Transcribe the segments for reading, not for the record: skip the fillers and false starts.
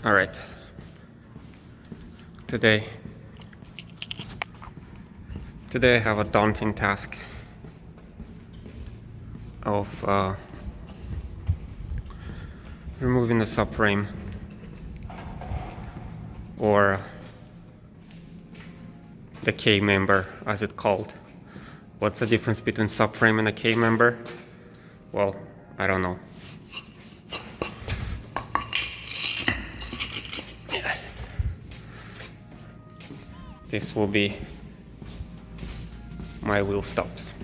All right. Today I have a daunting task of removing the subframe, or the K member as it's called. What's the difference between subframe and a K member? Well, I don't know. This will be my wheel stops.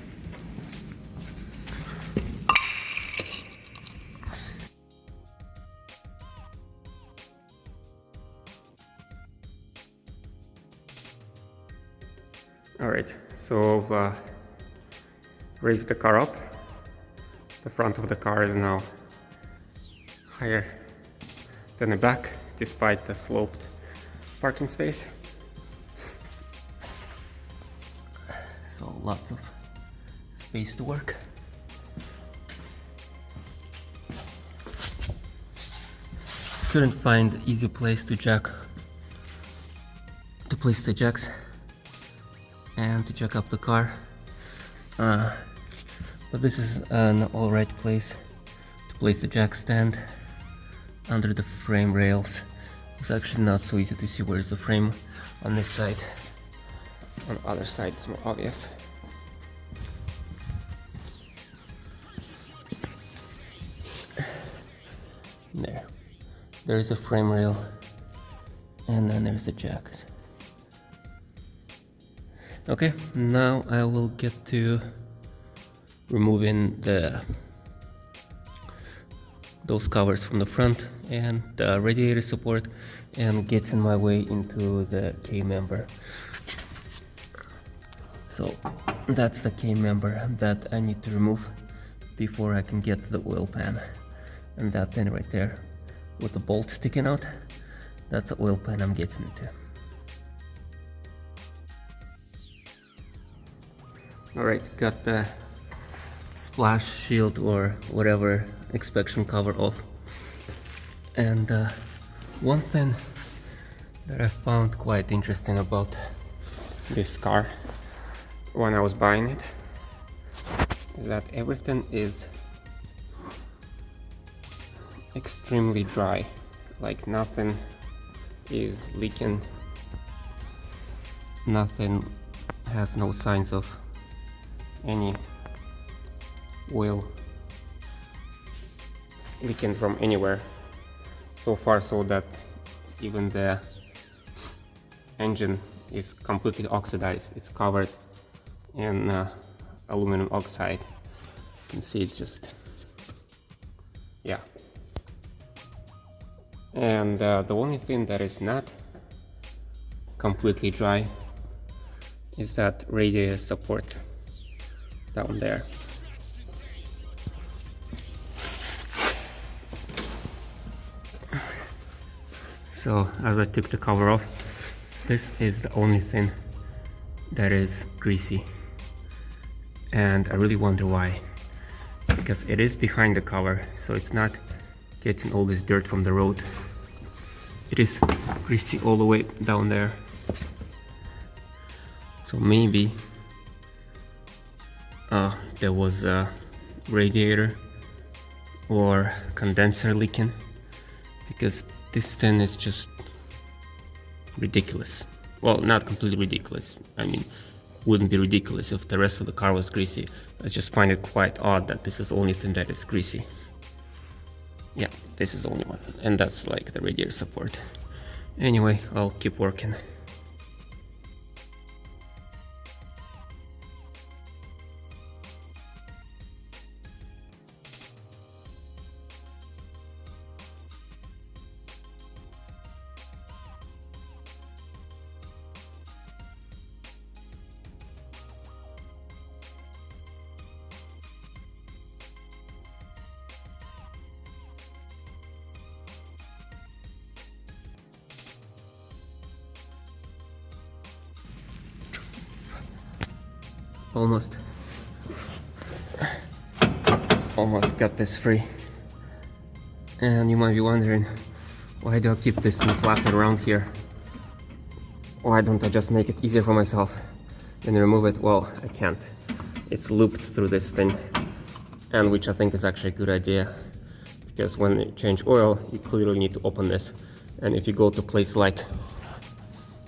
Alright, so I've raised the car up. The front of the car is now higher than the back, despite the sloped parking space. So lots of space to work. Couldn't find an easy place to place the jacks and to jack up the car, but this is an alright place to place the jack stand under the frame rails. It's actually not so easy to see where is the frame on this side. On the other side it's more obvious. There is a frame rail, and then there's the jacks. Okay, now I will get to removing those covers from the front and the radiator support, and getting my way into the K member. So that's the K member that I need to remove before I can get to the oil pan. And that thing right there with the bolt sticking out, that's the oil pan I'm getting into. Alright, got the splash shield or whatever inspection cover off. And one thing that I found quite interesting about this car when I was buying it is that everything is extremely dry. Like nothing is leaking, nothing has no signs of any oil leaking from anywhere. So far so that even the engine is completely oxidized. It's covered in aluminum oxide. You can see it's just, yeah. And the only thing that is not completely dry is that radiator support down there. So as I took the cover off, this is the only thing that is greasy, and I really wonder why, because it is behind the cover, so it's not getting all this dirt from the road. It is greasy all the way down there. So maybe there was a radiator or condenser leaking, because this thing is just ridiculous. Well, not completely ridiculous. I mean, wouldn't be ridiculous if the rest of the car was greasy. I just find it quite odd that this is the only thing that is greasy. Yeah, this is the only one, and that's like the radiator support. Anyway, I'll keep working. Almost got this free. And you might be wondering, Why do I keep this thing flapping around here? Why don't I just make it easier for myself and remove it? Well, I can't. It's looped through this thing, and which I think is actually a good idea, because when you change oil, you clearly need to open this. And if you go to a place like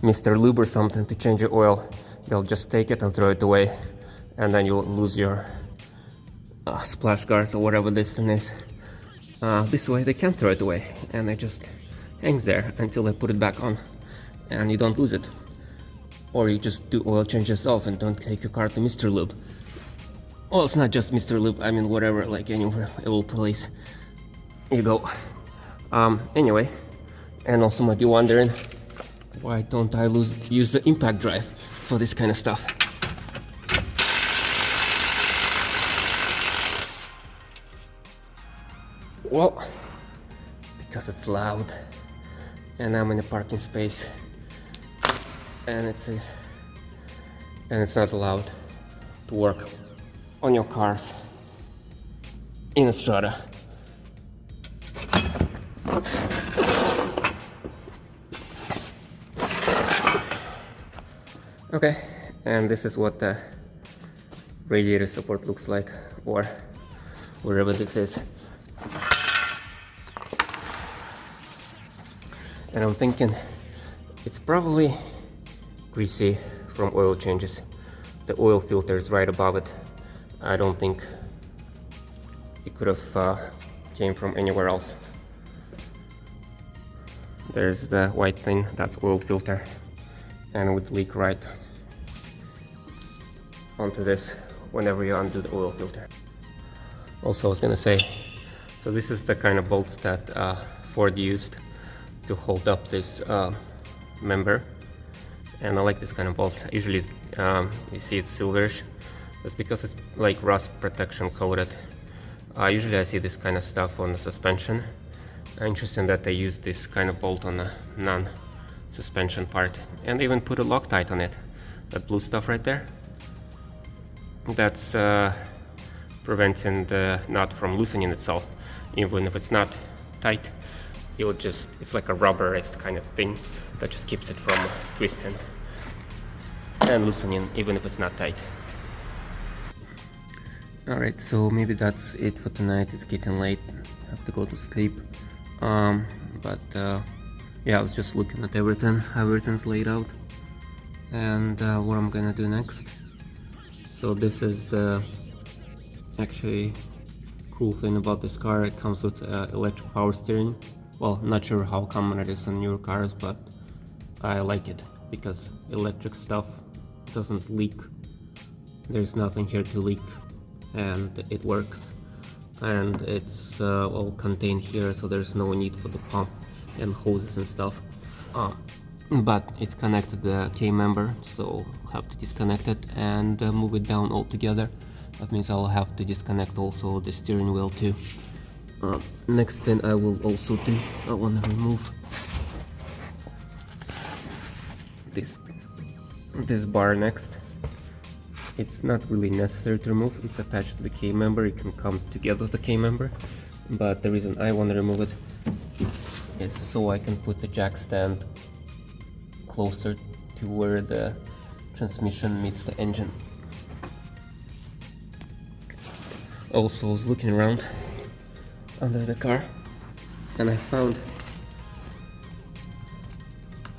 Mr. Lube or something to change your oil, they'll just take it and throw it away, and then you'll lose your splash guard or whatever this thing is. This way they can't throw it away, and it just hangs there until they put it back on, and you don't lose it. Or you just do oil change yourself and don't take your car to Mr. Lube. Well, it's not just Mr. Lube, I mean whatever, like anywhere, a little place you go. Anyway, and also might be wondering, why don't I use the impact drive for this kind of stuff? Well, because it's loud, and I'm in a parking space, and it's not allowed to work on your cars in a strata. Okay, and this is what the radiator support looks like, or wherever this is. And I'm thinking it's probably greasy from oil changes. The oil filter is right above it. I don't think it could have came from anywhere else. There's the white thing, that's oil filter, and it would leak right onto this whenever you undo the oil filter. Also, I was gonna say, so this is the kind of bolts that Ford used to hold up this member, and I like this kind of bolts. Usually you see it's silverish. That's because it's like rust protection coated. Usually I see this kind of stuff on the suspension. Interesting that they use this kind of bolt on the non-suspension part, and even put a Loctite on it. That blue stuff right there, that's preventing the nut from loosening itself. Even if it's not tight, it's like a rubberized kind of thing that just keeps it from twisting and loosening, even if it's not tight. Alright, so maybe that's it for tonight. It's getting late, I have to go to sleep. Yeah, I was just looking at everything, how everything's laid out, and what I'm gonna do next. So this is the actually cool thing about this car. It comes with electric power steering. Well, not sure how common it is on newer cars, but I like it because electric stuff doesn't leak. There's nothing here to leak, and it works. And it's all contained here, so there's no need for the pump and hoses and stuff. But it's connected to the K-member, so I'll have to disconnect it and move it down altogether. That means I'll have to disconnect also the steering wheel too. Next thing I will also do, I want to remove this bar next. It's not really necessary to remove, it's attached to the K-member, it can come together with the K-member. But the reason I want to remove it is so I can put the jack stand closer to where the transmission meets the engine. Also, I was looking around under the car, and I found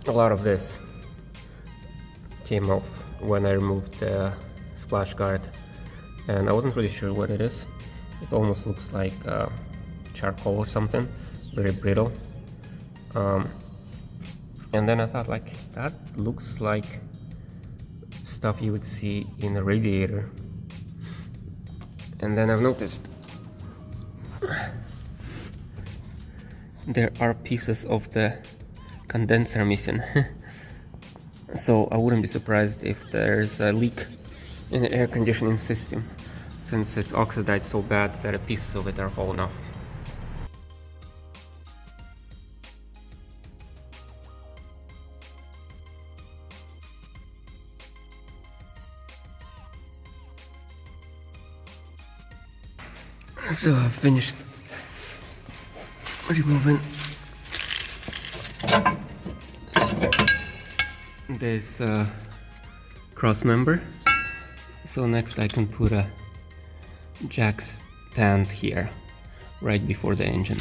a lot of this came off when I removed the splash guard, and I wasn't really sure what it is. It almost looks like charcoal or something, very brittle. And then I thought, like, that looks like stuff you would see in a radiator. And then I've noticed there are pieces of the condenser missing. So I wouldn't be surprised if there's a leak in the air conditioning system, since it's oxidized so bad that pieces of it are falling off. So I've finished removing this cross member. So next I can put a jack stand here, right before the engine.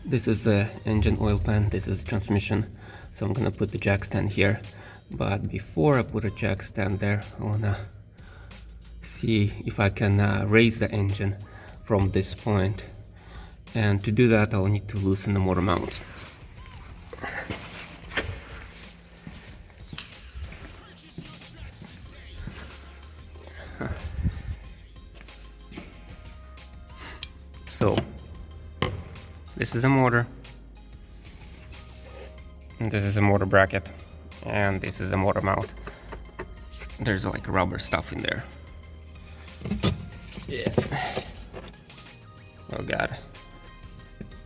This is the engine oil pan, this is transmission, so I'm gonna put the jack stand here. But before I put a jack stand there, I wanna see if I can raise the engine from this point. And to do that, I'll need to loosen the motor mounts. So, this is a motor, and this is a motor bracket, and this is a motor mount. There's like rubber stuff in there. Yeah. Oh god.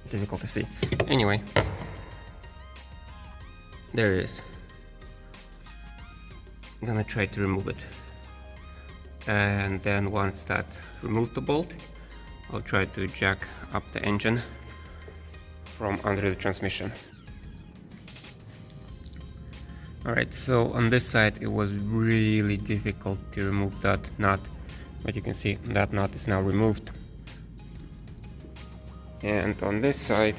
Difficult to see. Anyway. There it is. I'm gonna try to remove it. And then once that removed the bolt, I'll try to jack up the engine from under the transmission. Alright, so on this side it was really difficult to remove that nut, but you can see that nut is now removed. And on this side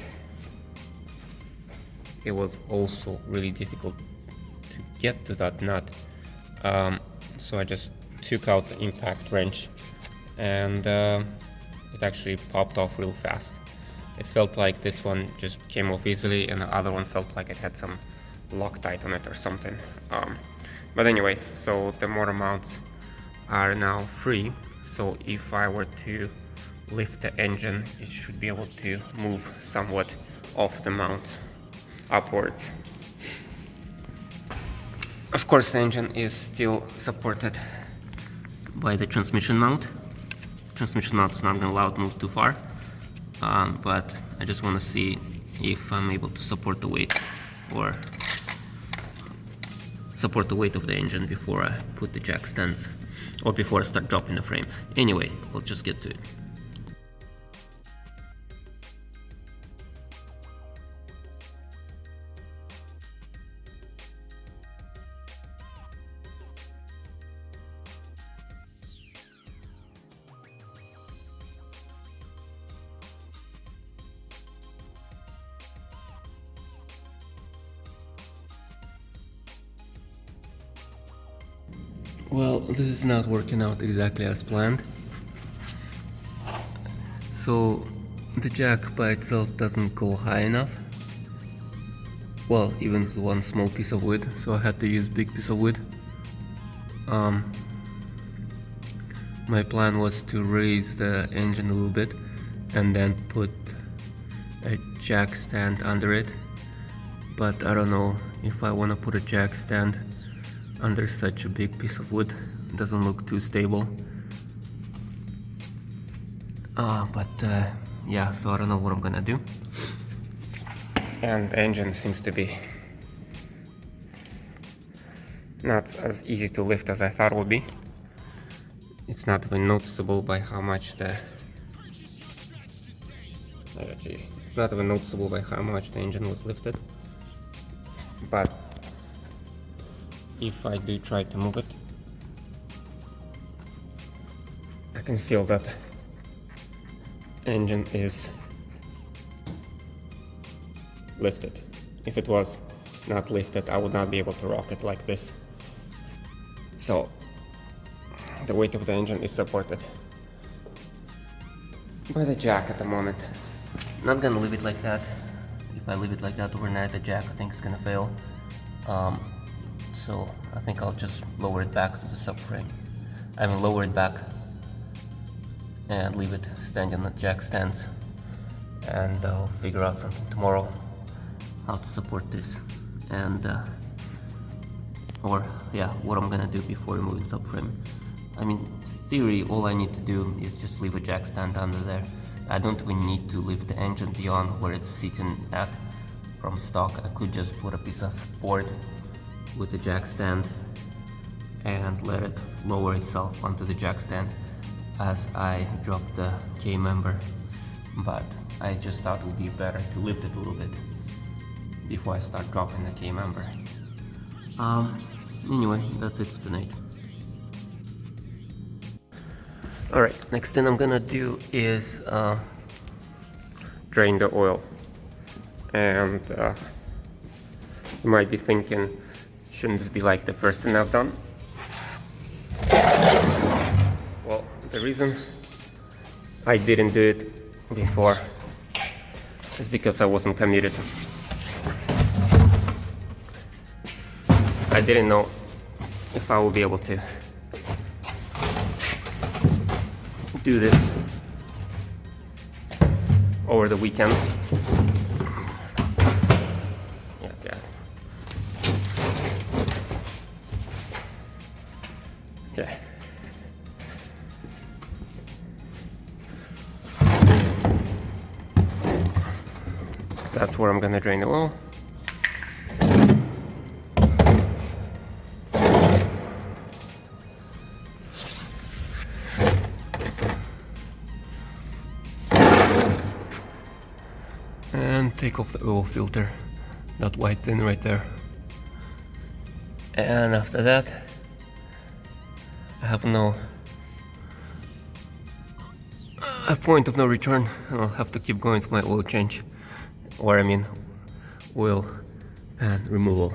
it was also really difficult to get to that nut. So I just took out the impact wrench, and it actually popped off real fast. It felt like this one just came off easily, and the other one felt like it had some Loctite on it or something. But anyway, so the motor mounts are now free, so if I were to lift the engine, it should be able to move somewhat off the mount upwards. Of course, the engine is still supported by the transmission mount. Transmission mount is not going to allow it to move too far, but I just want to see if I'm able to support the weight, or support the weight of the engine before I put the jack stands, or before I start dropping the frame. Anyway, we'll just get to it. Well, this is not working out exactly as planned. So the jack by itself doesn't go high enough. Well, even with one small piece of wood, so I had to use big piece of wood. My plan was to raise the engine a little bit and then put a jack stand under it, but I don't know if I want to put a jack stand under such a big piece of wood. It doesn't look too stable. Yeah, so I don't know what I'm gonna do. And the engine seems to be not as easy to lift as I thought it would be. It's not even noticeable by how much the it's not even noticeable by how much the engine was lifted. But if I do try to move it, I can feel that engine is lifted. If it was not lifted, I would not be able to rock it like this. So the weight of the engine is supported by the jack at the moment. Not gonna leave it like that. If I leave it like that overnight, the jack, I think, is gonna fail. So I think I'll just lower it back to the subframe. I will lower it back and leave it standing on the jack stands, and I'll figure out something tomorrow how to support this, and what I'm gonna do before removing subframe. I mean, in theory, all I need to do is just leave a jack stand under there. I don't even need to lift the engine beyond where it's sitting at from stock. I could just put a piece of board with the jack stand and let it lower itself onto the jack stand as I drop the K member but I just thought it would be better to lift it a little bit before I start dropping the K-member. Anyway, that's it for tonight. Alright, next thing I'm gonna do is drain the oil. And you might be thinking, shouldn't this be like the first thing I've done? Well, the reason I didn't do it before is because I wasn't committed. I didn't know if I will be able to do this over the weekend. Yeah. Okay. That's where I'm gonna drain the oil. And take off the oil filter, that white thing right there. And after that, I have a point of no return. I'll have to keep going for my oil change, or I mean oil pan removal.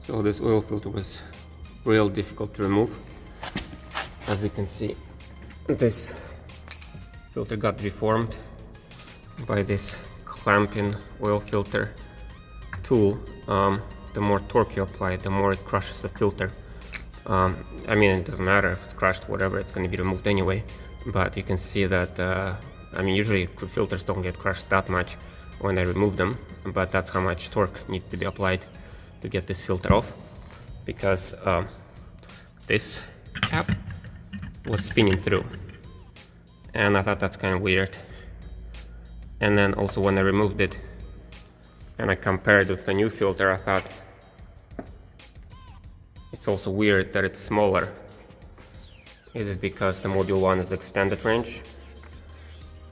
So this oil filter was real difficult to remove. As you can see, this filter got deformed by this clamping oil filter tool. The more torque you apply, the more it crushes the filter. I mean, it doesn't matter if it's crushed, whatever, it's going to be removed anyway. But you can see that, I mean, usually filters don't get crushed that much when I remove them, but that's how much torque needs to be applied to get this filter off, because this cap was spinning through, and I thought that's kind of weird. And then also when I removed it and I compared with the new filter, I thought it's also weird that it's smaller. Is it because the Module 1 is extended range?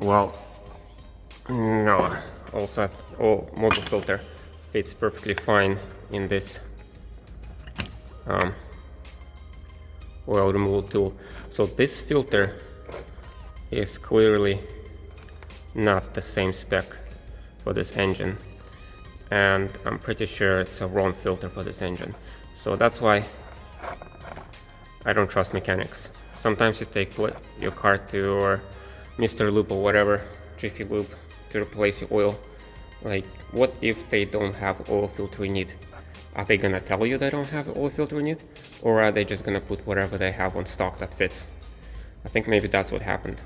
Well, no. Also, module filter fits perfectly fine in this oil removal tool. So this filter is clearly not the same spec for this engine, and I'm pretty sure it's a wrong filter for this engine. So that's why I don't trust mechanics. Sometimes you take your car to or Mr. Loop or whatever, Jiffy Lube, to replace your oil. Like, what if they don't have oil filter in it? Are they gonna tell you they don't have oil filter in it? Or are they just gonna put whatever they have on stock that fits? I think maybe that's what happened.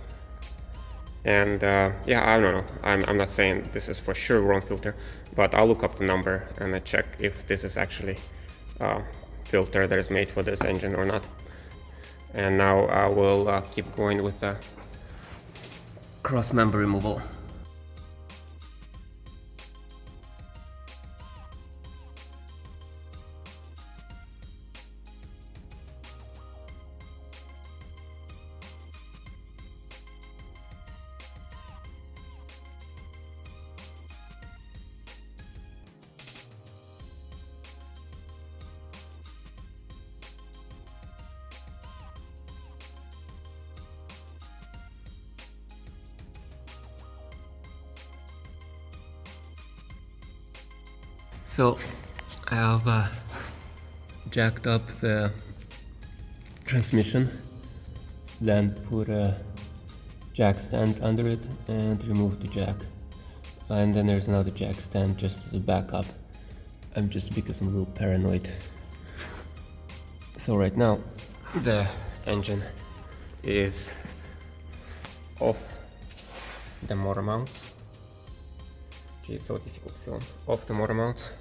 And yeah, I don't know. I'm not saying this is for sure wrong filter, but I'll look up the number and I check if this is actually a filter that is made for this engine or not. And now I will keep going with the cross member removal. So I have jacked up the transmission, then put a jack stand under it and removed the jack. And then there's another jack stand just as a backup. Because I'm a little paranoid. So right now the engine is off the motor mounts. It's so difficult to film. Off the motor mounts,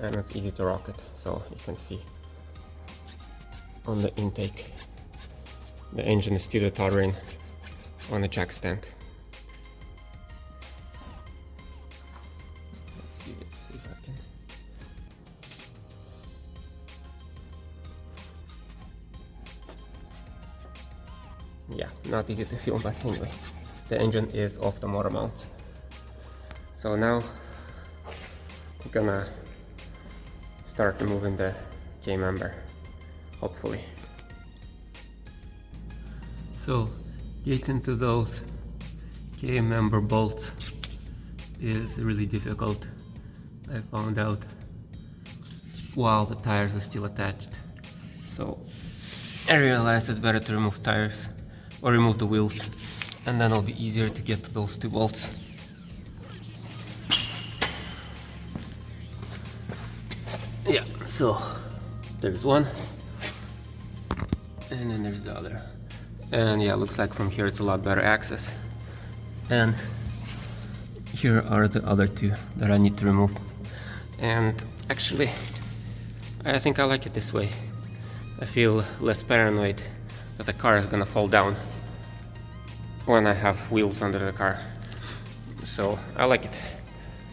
and it's easy to rock it. So you can see on the intake the engine is still tottering on a jack stand. Let's see if I can. Yeah, not easy to film, but anyway, the engine is off the motor mount. So now I'm gonna start removing the K-member, hopefully. So getting to those K-member bolts is really difficult. I found out while the tires are still attached. So I realized it's better to remove tires or remove the wheels, and then it'll be easier to get to those two bolts. Yeah, so there's one, and then there's the other. And yeah, looks like from here it's a lot better access. And here are the other two that I need to remove. And actually, I think I like it this way. I feel less paranoid that the car is gonna fall down when I have wheels under the car. So I like it.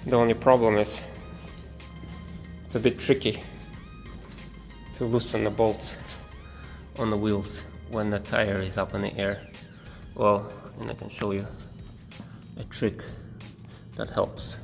The only problem is it's a bit tricky to loosen the bolts on the wheels when the tire is up in the air. Well, and I can show you a trick that helps.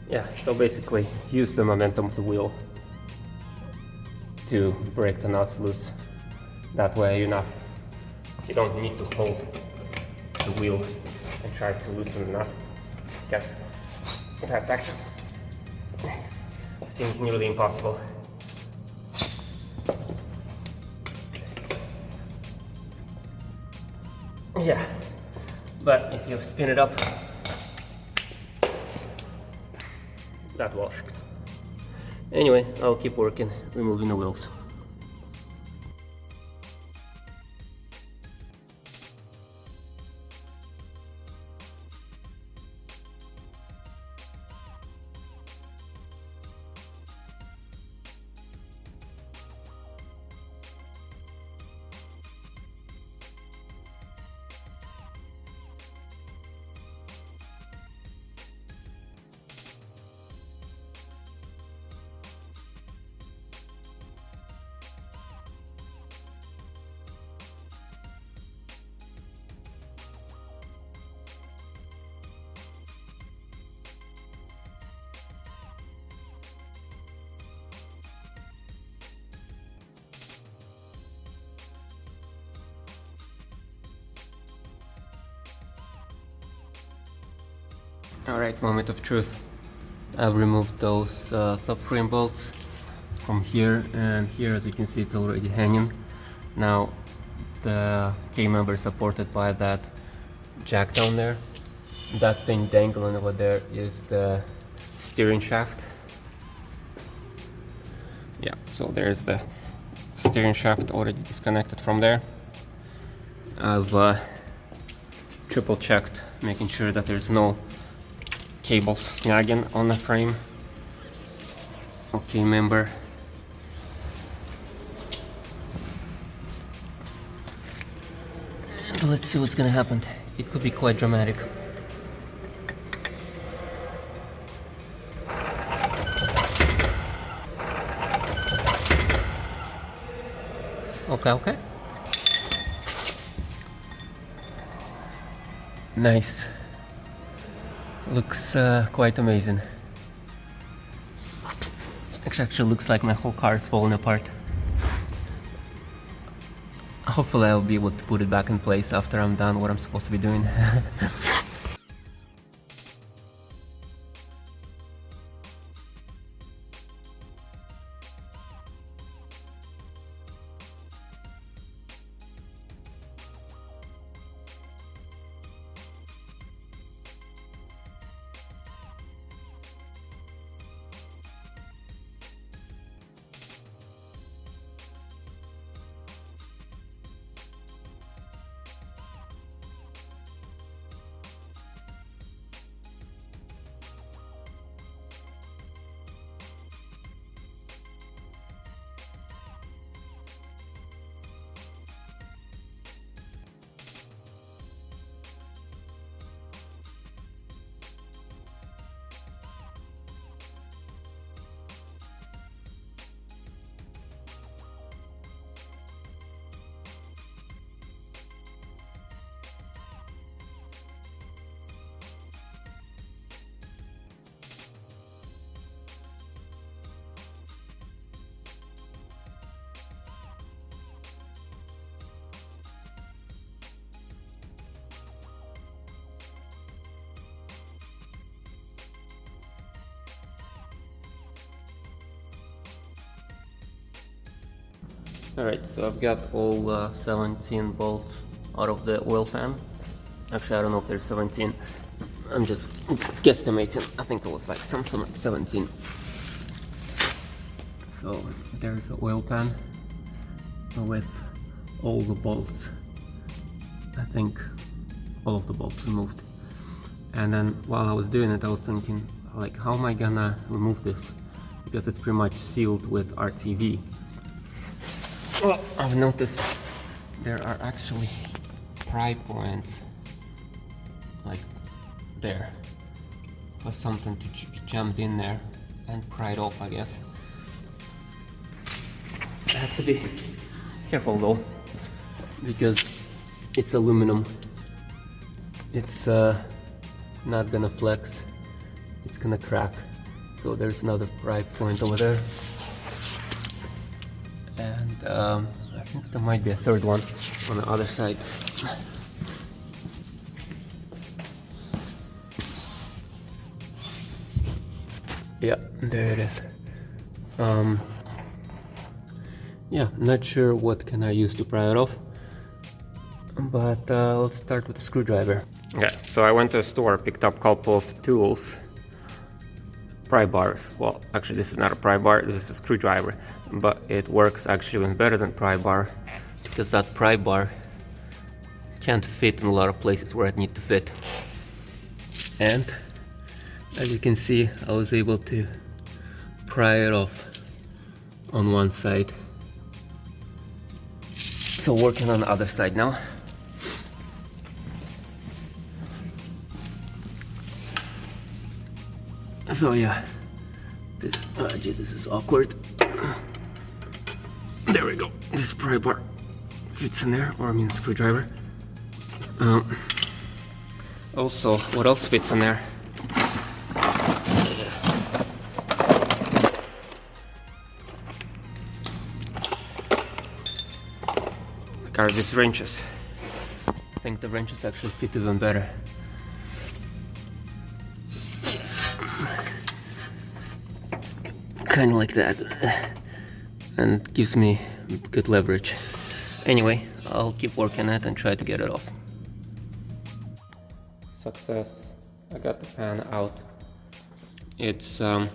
Yeah, so basically use the momentum of the wheel to break the nuts loose. That way you don't need to hold the wheel and try to loosen the nut, because that's actually seems nearly impossible. Yeah, but if you spin it up, that works. Anyway, I'll keep working, removing the wheels. Alright, moment of truth. I've removed those subframe bolts from here, and here, as you can see, it's already hanging. Now the K-member is supported by that jack down there. That thing dangling over there is the steering shaft. Yeah, so there's the steering shaft already disconnected from there. I've triple checked, making sure that there's no cables snagging on the frame. Okay, member. And let's see what's gonna happen. It could be quite dramatic. Okay. Nice. Looks quite amazing. Actually looks like my whole car is falling apart. Hopefully I'll be able to put it back in place after I'm done what I'm supposed to be doing. Alright, so I've got all 17 bolts out of the oil pan. Actually, I don't know if there's 17. I'm just guesstimating. I think it was like something like 17. So there's the oil pan with all the bolts. I think all of the bolts removed. And then while I was doing it, I was thinking, like, how am I gonna remove this? Because it's pretty much sealed with RTV. Well, I've noticed there are actually pry points like there for something to be jammed in there and pried off, I guess. I have to be careful though, because it's aluminum. It's not gonna flex, it's gonna crack. So there's another pry point over there. And I think there might be a third one on the other side. Yeah, there it is. Yeah, not sure what can I use to pry it off, but let's start with the screwdriver. Okay, so I went to the store, picked up a couple of tools. Pry bars. Well, actually this is not a pry bar, this is a screwdriver, but it works actually even better than pry bar, because that pry bar can't fit in a lot of places where it needs to fit. And as you can see, I was able to pry it off on one side. So working on the other side now. So yeah, this is awkward. There we go. This pry bar fits in there, or I mean screwdriver. Also, what else fits in there? Are these wrenches. I think the wrenches actually fit even better. Kind of like that, and gives me good leverage. Anyway, I'll keep working it and try to get it off. Success. I got the pan out. It's gonna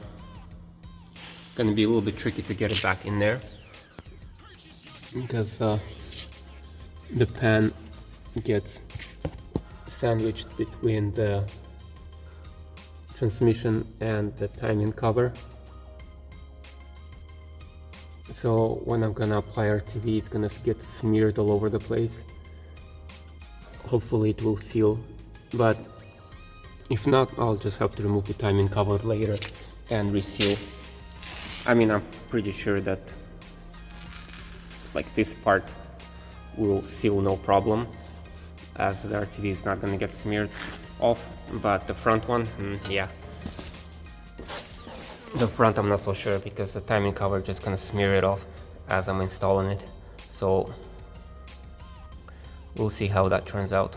be a little bit tricky to get it back in there, because the pan gets sandwiched between the transmission and the timing cover. So when I'm gonna apply RTV, it's gonna get smeared all over the place. Hopefully it will seal, but if not, I'll just have to remove the timing cover later and reseal. I mean, I'm pretty sure that like this part will seal no problem, as the RTV is not gonna get smeared off, but the front one, yeah. The front I'm not so sure, because the timing cover just gonna smear it off as I'm installing it. So we'll see how that turns out.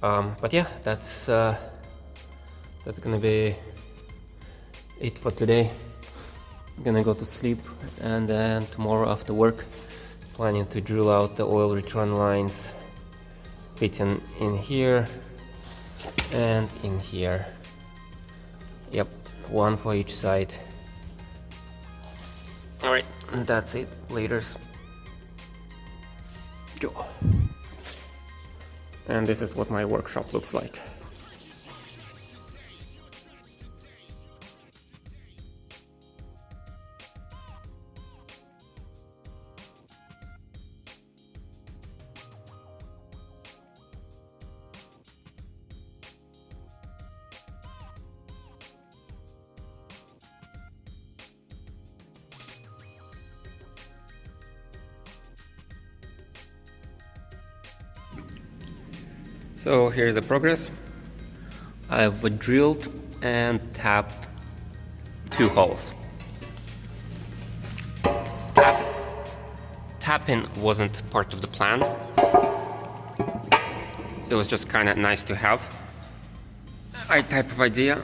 But yeah, that's gonna be it for today. I'm gonna go to sleep, and then tomorrow after work, planning to drill out the oil return lines, fitting in here and in here. Yep, one for each side. Alright, that's it. Laters. Go. And this is what my workshop looks like. So here's the progress. I've drilled and tapped 2 holes. Tapping wasn't part of the plan. It was just kind of nice to have type of idea.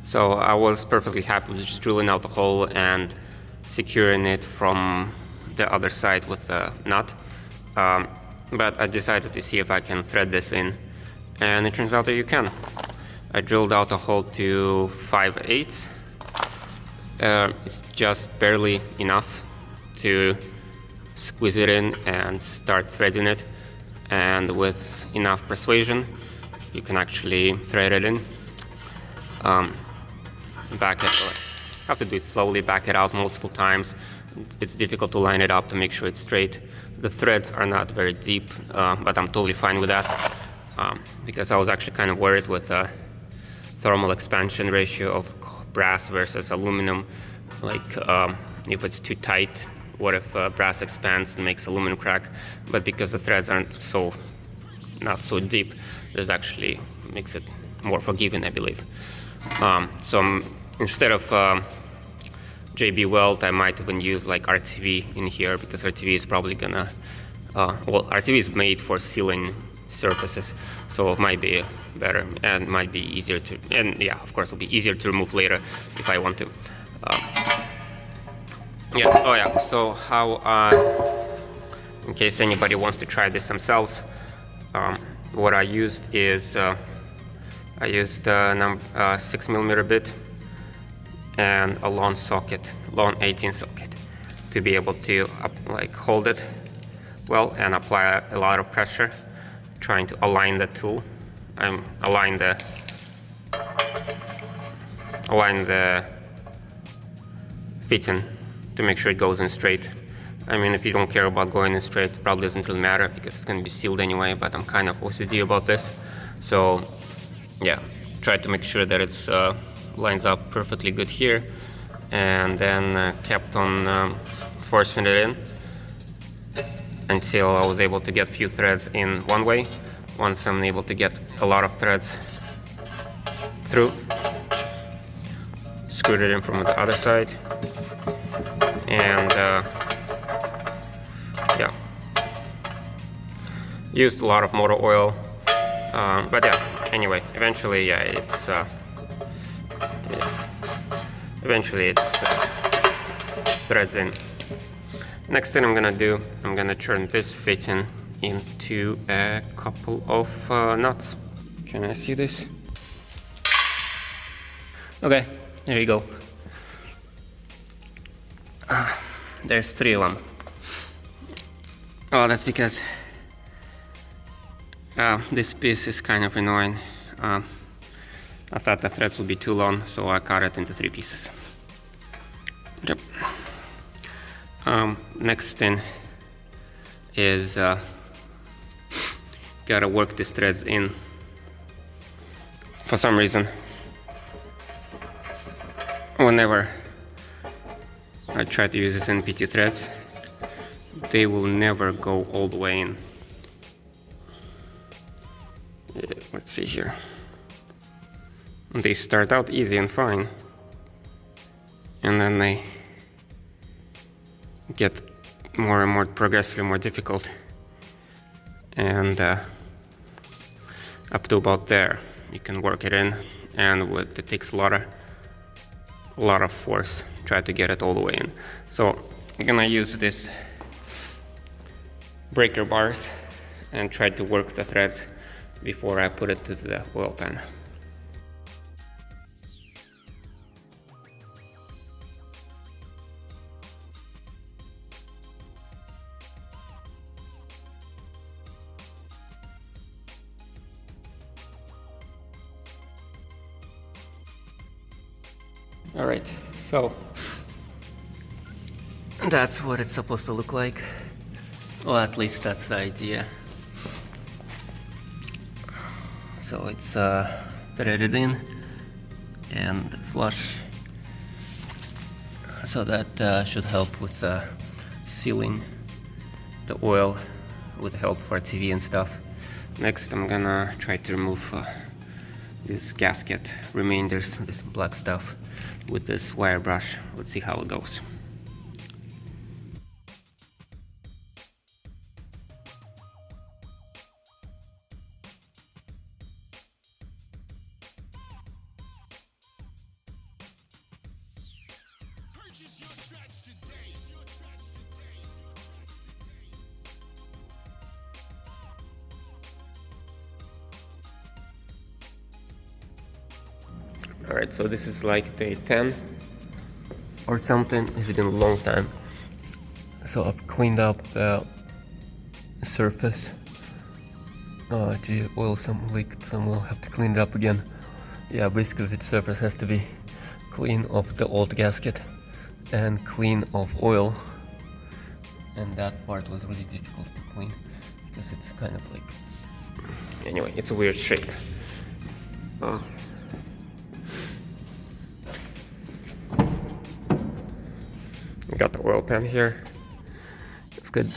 So I was perfectly happy with just drilling out the hole and securing it from the other side with a nut. But I decided to see if I can thread this in, and it turns out that you can. I drilled out a hole to 5/8. It's just barely enough to squeeze it in and start threading it, and with enough persuasion you can actually thread it in. Back it, have to do it slowly, back it out multiple times. It's difficult to line it up to make sure it's straight. The threads are not very deep, but I'm totally fine with that, because I was actually kind of worried with the thermal expansion ratio of brass versus aluminum. Like, if it's too tight, what if brass expands and makes aluminum crack? But because the threads aren't not so deep, this actually makes it more forgiving, I believe. So instead of JB weld, I might even use like RTV in here, because RTV is probably gonna, well, RTV is made for sealing surfaces, so it might be better and might be easier to, and yeah, of course it'll be easier to remove later if I want to. Yeah, oh yeah, so how, in case anybody wants to try this themselves, what I used is, I used a 6mm bit and a long socket, long 18 socket, to be able to like hold it well and apply a lot of pressure, trying to align the tool. Align the fitting to make sure it goes in straight. I mean, if you don't care about going in straight, it probably doesn't really matter because it's going to be sealed anyway, but I'm kind of OCD about this. So yeah, try to make sure that it's lines up perfectly good here, and then kept on forcing it in until I was able to get a few threads in one way. Once I'm able to get a lot of threads through, screwed it in from the other side, and yeah, used a lot of motor oil, but yeah, anyway, eventually, yeah, it's threads in. Next thing I'm gonna do, I'm gonna turn this fitting into a couple of nuts. Can I see this? Okay, there you go. There's 3 of them. Oh, that's because this piece is kind of annoying. I thought the threads would be too long, so I cut it into 3 pieces. Yep. Next thing is gotta work these threads in. For some reason, whenever I try to use these NPT threads, they will never go all the way in. Yeah, let's see here. They start out easy and fine, and then they get more and more progressively more difficult, and up to about there you can work it in, and it takes a lot of force try to get it all the way in. So I'm gonna use this breaker bars and try to work the threads before I put it to the oil pan. Alright, so that's what it's supposed to look like. Well, at least that's the idea. So it's threaded in and flush, so that should help with sealing the oil with help for TV and stuff. Next I'm gonna try to remove this gasket remainders, this black stuff, with this wire brush. Let's see how it goes. Alright, so this is like day 10 or something. It's been a long time. So I've cleaned up the surface. Oh gee, oil some leaked, so we'll have to clean it up again. Yeah, basically the surface has to be clean of the old gasket and clean of oil. And that part was really difficult to clean because it's kind of like... Anyway, it's a weird shape. I got the oil pan here. It's good.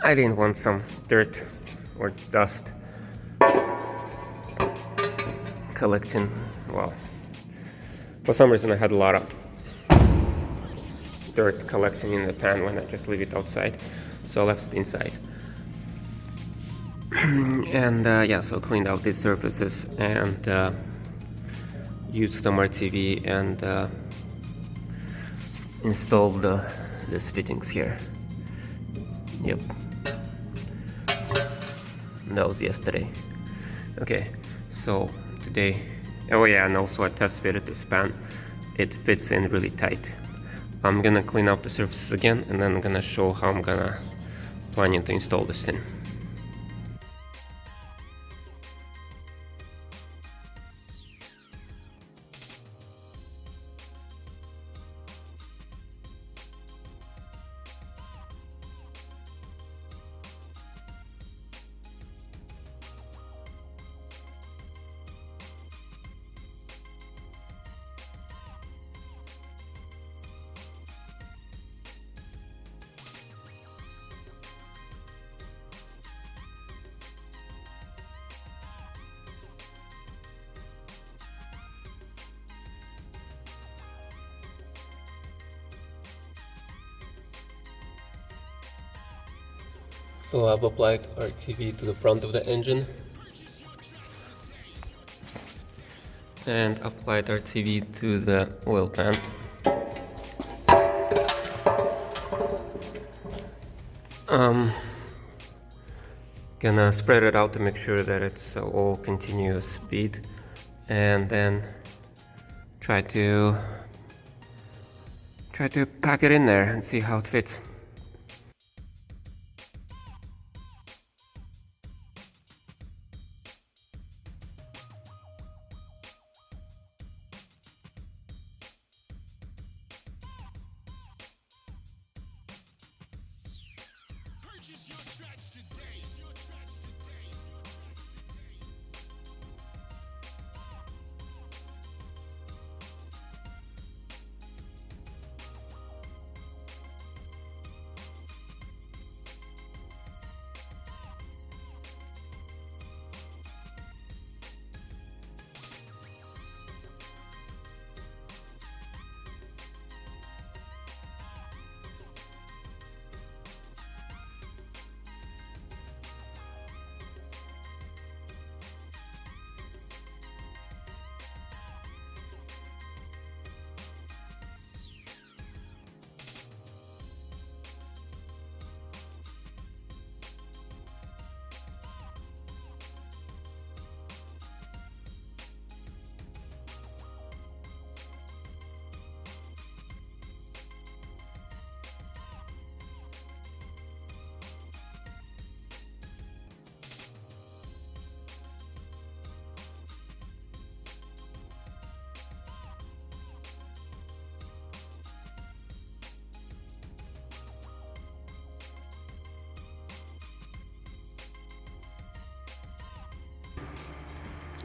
I didn't want some dirt or dust collecting. Well, for some reason I had a lot of dirt collecting in the pan when I just leave it outside, so I left it inside. And yeah, so cleaned out these surfaces and used some RTV and installed these fittings here. Yep, that was yesterday. Okay, so today, oh yeah, and also I test fitted this pan. It fits in really tight. I'm gonna clean up the surfaces again, and then I'm gonna show how I'm gonna planning to install this in. So I've applied RTV to the front of the engine and applied RTV to the oil pan. Gonna spread it out to make sure that it's all continuous speed, and then try to pack it in there and see how it fits.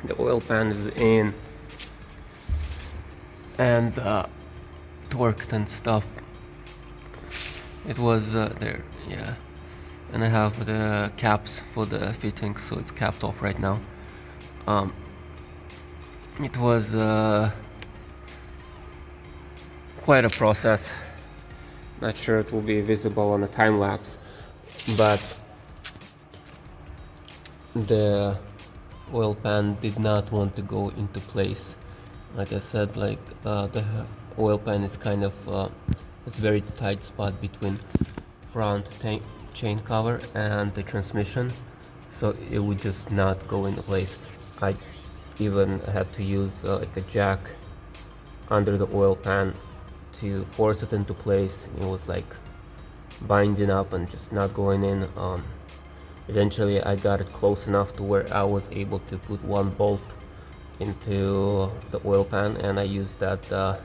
the oil pan is in and torqued and stuff. It was there, yeah. And I have the caps for the fitting, so it's capped off right now. It was quite a process. Not sure it will be visible on a time lapse, but the oil pan did not want to go into place. Like I said, like the oil pan is kind of it's a very tight spot between front chain cover and the transmission, so it would just not go into place. I even had to use like a jack under the oil pan to force it into place. It was like binding up and just not going in. Eventually I got it close enough to where I was able to put one bolt into the oil pan, and I used that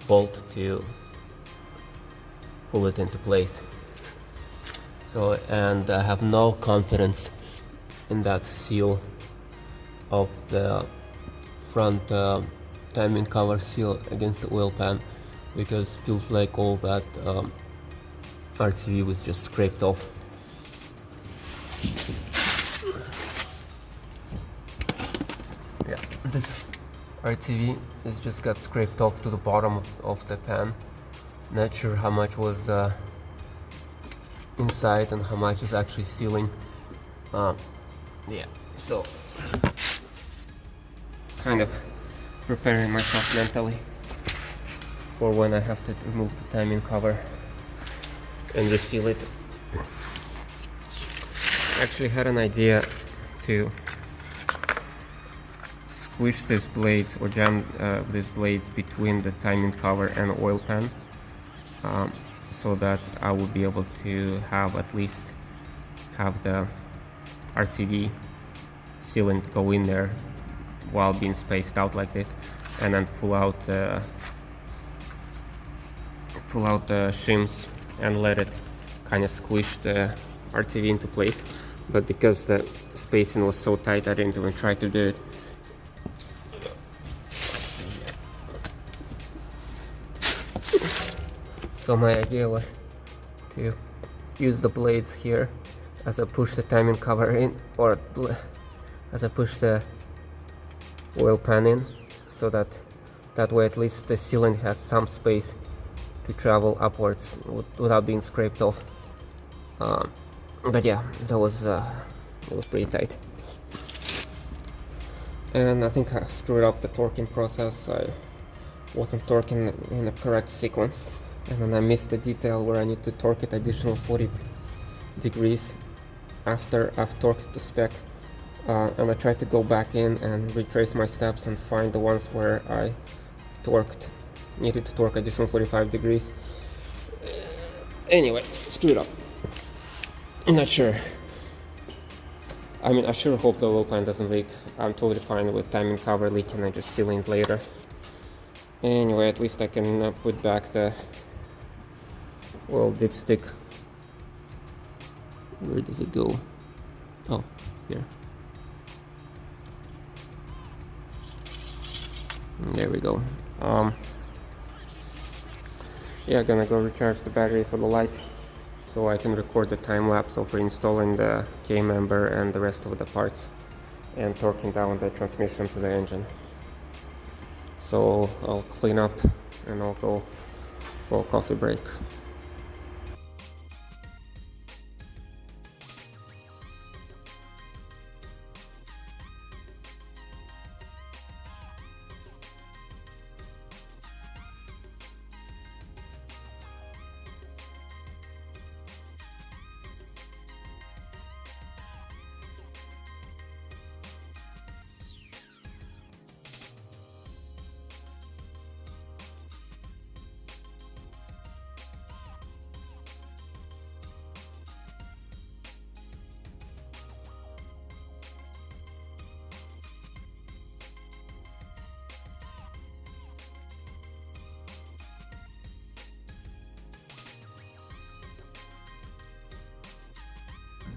bolt to pull it into place. So, and I have no confidence in that seal of the front timing cover seal against the oil pan, because it feels like all that RTV was just scraped off. Yeah, this RTV is just got scraped off to the bottom of the pan. Not sure how much was inside and how much is actually sealing. Yeah, so kind of preparing myself mentally for when I have to remove the timing cover and reseal it. I actually had an idea to squish these blades or jam these blades between the timing cover and the oil pan, so that I would be able to have at least have the RTV sealant go in there while being spaced out like this, and then pull out the shims and let it kind of squish the RTV into place. But because the spacing was so tight, I didn't even try to do it. So my idea was to use the blades here as I push the timing cover in, or as I push the oil pan in, so that way at least the sealant has some space to travel upwards without being scraped off. But yeah, that was it was pretty tight, and I think I screwed up the torquing process. I wasn't torquing in the correct sequence, and then I missed the detail where I need to torque it additional 40 degrees after I've torqued to spec. And I tried to go back in and retrace my steps and find the ones where I needed to torque additional 45 degrees. Anyway, screwed up. I'm not sure. I mean, I sure hope the oil pan doesn't leak. I'm totally fine with timing cover leaking and just sealing it later. Anyway, at least I can put back the oil dipstick. Where does it go? Oh, here. There we go. Yeah, gonna go recharge the battery for the light so I can record the time lapse of reinstalling the K-member and the rest of the parts and torquing down the transmission to the engine. So I'll clean up and I'll go for a coffee break.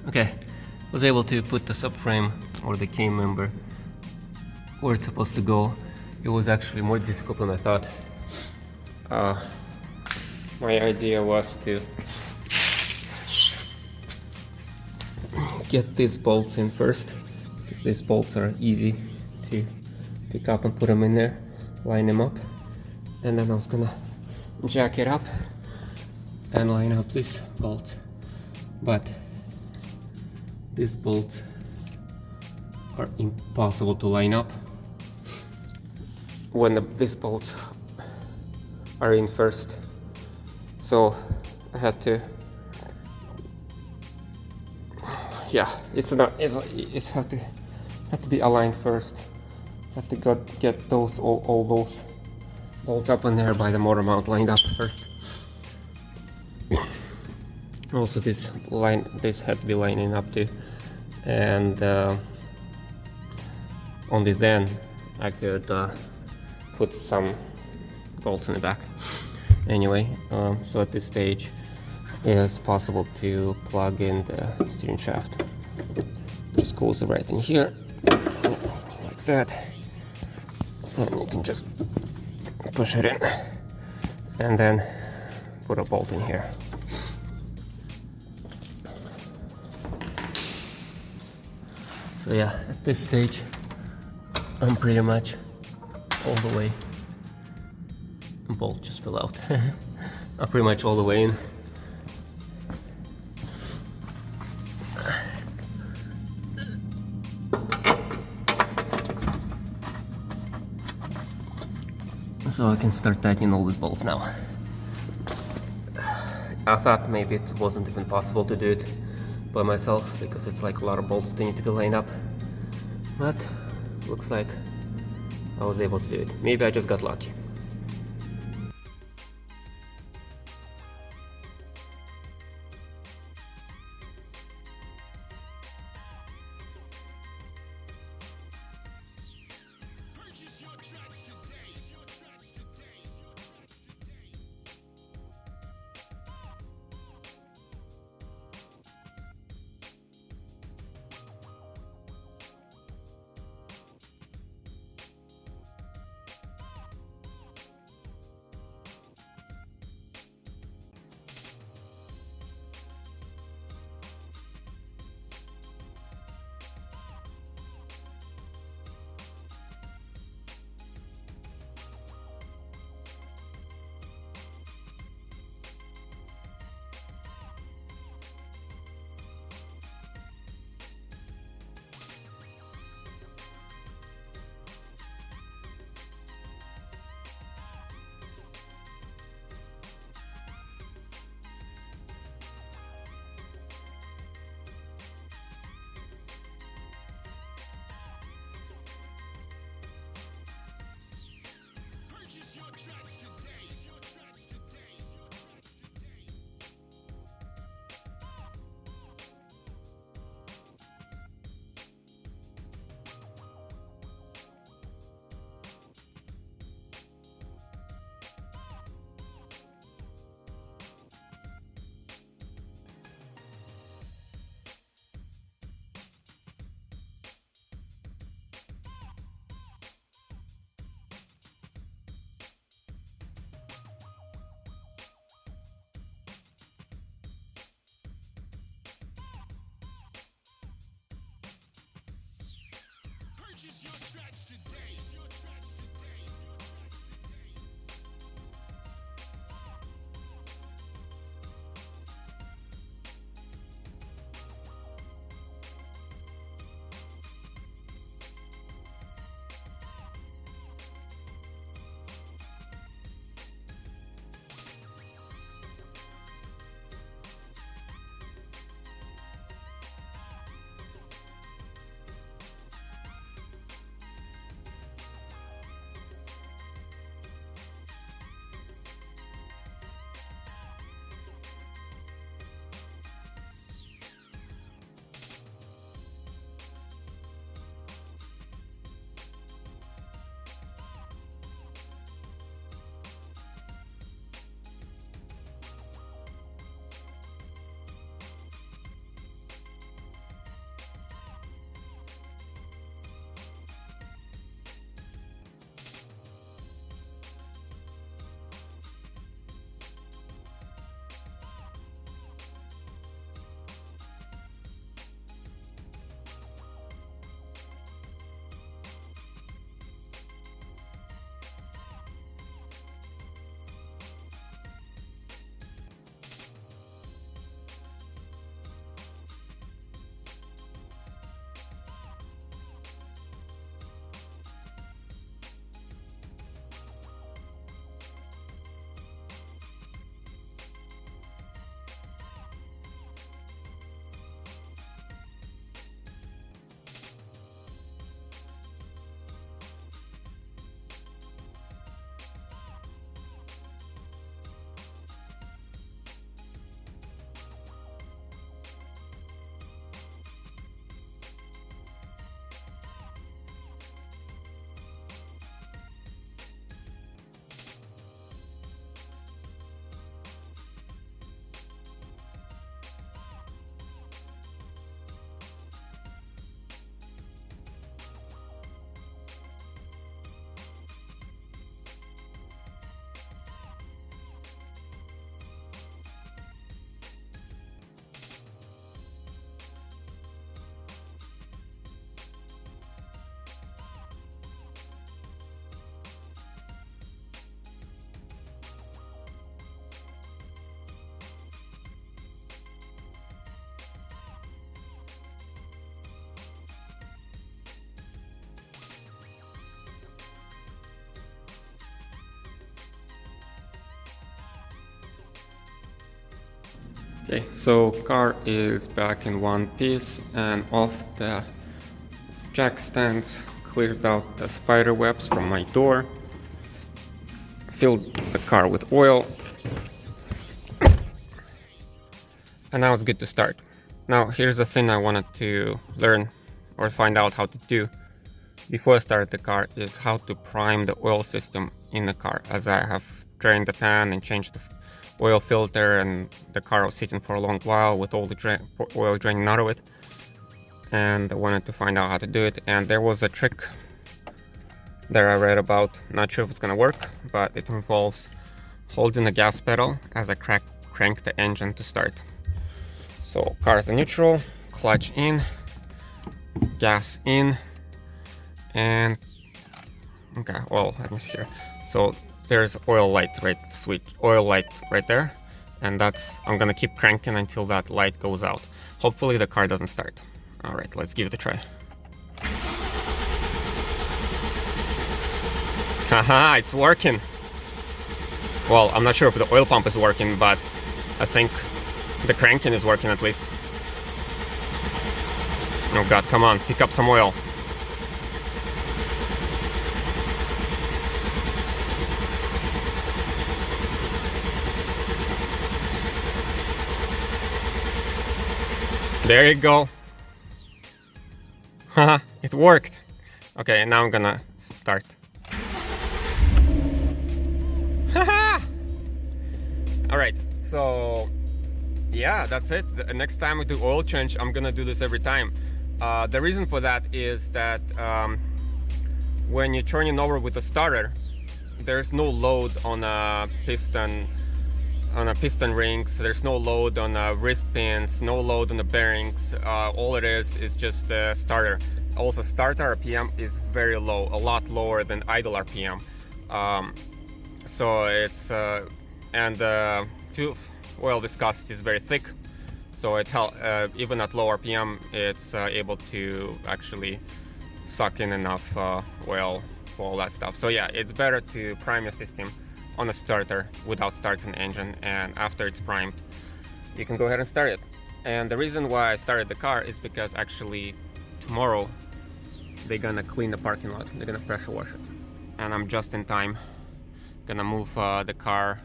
Okay, was able to put the subframe or the K-member where it's supposed to go. It was actually more difficult than I thought. My idea was to get these bolts in first, because these bolts are easy to pick up and put them in there, line them up, and then I was gonna jack it up and line up this bolt. But these bolts are impossible to line up when these bolts are in first. So I had to, yeah, it's have to be aligned first. Have to get those all those bolts up in there by the motor mount lined up first. Also, this had to be lining up too, and only then I could put some bolts in the back. Anyway, so at this stage it is possible to plug in the steering shaft. Just goes right in here, like that, and you can just push it in, and then put a bolt in here. So yeah, at this stage I'm pretty much all the way. Bolt just fell out. I'm pretty much all the way in. So I can start tightening all these bolts now. I thought maybe it wasn't even possible to do it by myself, because it's like a lot of bolts that need to be lined up. But looks like I was able to do it. Maybe I just got lucky. Okay, so car is back in one piece, and off the jack stands, cleared out the spider webs from my door, filled the car with oil, and now it's good to start. Now here's the thing I wanted to learn or find out how to do before I started the car, is how to prime the oil system in the car, as I have drained the pan and changed the oil filter, and the car was sitting for a long while with all the oil draining out of it, and I wanted to find out how to do it. And there was a trick that I read about, not sure if it's gonna work, but it involves holding the gas pedal as I crank the engine to start. So car's in neutral, clutch in, gas in, and okay, well, let me see here. So there's oil light, right, oil light right there, and I'm gonna keep cranking until that light goes out. Hopefully the car doesn't start. All right, let's give it a try. Haha, it's working. Well, I'm not sure if the oil pump is working, but I think the cranking is working at least. Oh god, come on, pick up some oil. There you go. Haha, it worked. Okay, and now I'm gonna start. Haha! Alright, so yeah, that's it. The next time we do oil change, I'm gonna do this every time. The reason for that is that when you're turning over with the starter, there's no load on a piston rings, there's no load on wrist pins, no load on the bearings. All it is just the starter. Also, starter RPM is very low, a lot lower than idle RPM. So it's and oil viscosity is very thick, so it even at low RPM it's able to actually suck in enough oil for all that stuff. So yeah, it's better to prime your system on a starter without starting the engine, and after it's primed you can go ahead and start it. And the reason why I started the car is because actually tomorrow they're gonna clean the parking lot, they're gonna pressure wash it, and I'm just in time gonna move the car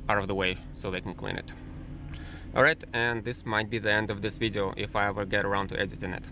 out of the way so they can clean it. Alright, and this might be the end of this video if I ever get around to editing it.